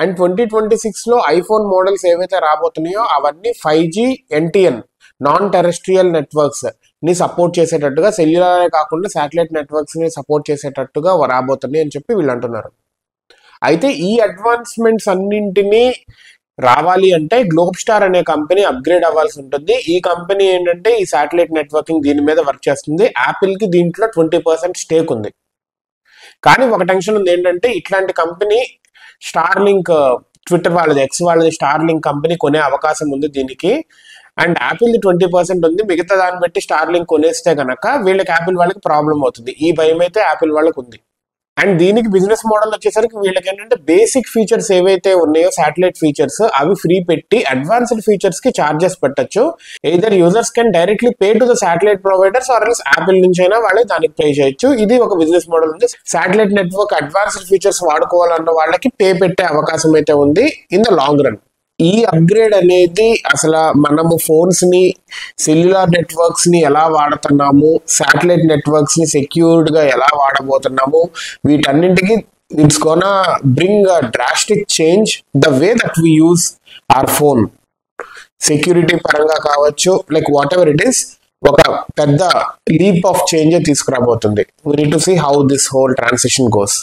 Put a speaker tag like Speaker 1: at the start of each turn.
Speaker 1: And 2026లో iPhone models ఏవైతే రాబోతున్నాయో అవన్నీ 5G NTN non terrestrial networks ని సపోర్ట్ చేసేటట్టుగా, సెల్యులారే కాకుండా శాటిలైట్ నెట్వర్క్స్ ని సపోర్ట్ చేసేటట్టుగా రాబోతున్నాయి అని చెప్పి వీళ్ళు అంటున్నారు. అయితే ఈ అడ్వాన్స్మెంట్స్ అన్నింటినీ రావాలి అంటే గ్లోబ్ స్టార్ అనే కంపెనీ అప్గ్రేడ్ అవ్వాల్సి ఉంటుంది. ఈ కంపెనీ ఏంటంటే ఈ శాటిలైట్ నెట్వర్కింగ్ దీని మీద వర్క్ చేస్తుంది. యాపిల్ కి దీంట్లో 20% స్టేక్ ఉంది. కానీ ఒక టెన్షన్ ఉంది ఏంటంటే ఇట్లాంటి కంపెనీ స్టార్లింక్, ట్విట్టర్ వాళ్ళది, ఎక్స్ వాళ్ళది స్టార్లింక్ కంపెనీ కొనే అవకాశం ఉంది దీనికి. అండ్ యాపిల్ 20% ఉంది. మిగతా దాన్ని బట్టి స్టార్లింక్ కొనేస్తే గనక వీళ్ళకి యాపిల్ వాళ్ళకి ప్రాబ్లం అవుతుంది. ఈ భయం అయితే యాపిల్ వాళ్ళకి ఉంది. అండ్ దీనికి బిజినెస్ మోడల్ వచ్చేసరికి వీళ్ళకి ఏంటంటే బేసిక్ ఫీచర్స్ ఏవైతే ఉన్నాయో శాటిలైట్ ఫీచర్స్ అవి ఫ్రీ పెట్టి అడ్వాన్స్డ్ ఫీచర్స్ కి చార్జెస్ పెట్టచ్చు. Either users can directly pay to the satellite providers or else Apple నుంచి అయినా వాళ్ళే దానికి పే చేయొచ్చు. ఇది ఒక బిజినెస్ మోడల్ ఉంది. శాటిలైట్ నెట్వర్క్ అడ్వాన్స్డ్ ఫీచర్స్ వాడుకోవాలన్న వాళ్ళకి పే పెట్టే అవకాశం అయితే ఉంది ఇన్ ద లాంగ్ రన్. ఈ అప్గ్రేడ్ అనేది అసలు మనము ఫోన్స్ ని, సెల్యులార్ నెట్వర్క్స్ ని ఎలా వాడుతున్నాము, శాటిలైట్ నెట్వర్క్స్ ని సెక్యూర్డ్ గా ఎలా వాడబోతున్నాము, వీటన్నింటికి it's gonna bring a drastic change the way that we use our phone. Security పరంగా కావచ్చు, like whatever it is, ఒక పెద్ద లీప్ ఆఫ్ చేంజ్ తీసుకురాబోతుంది. We need to see how this whole transition goes.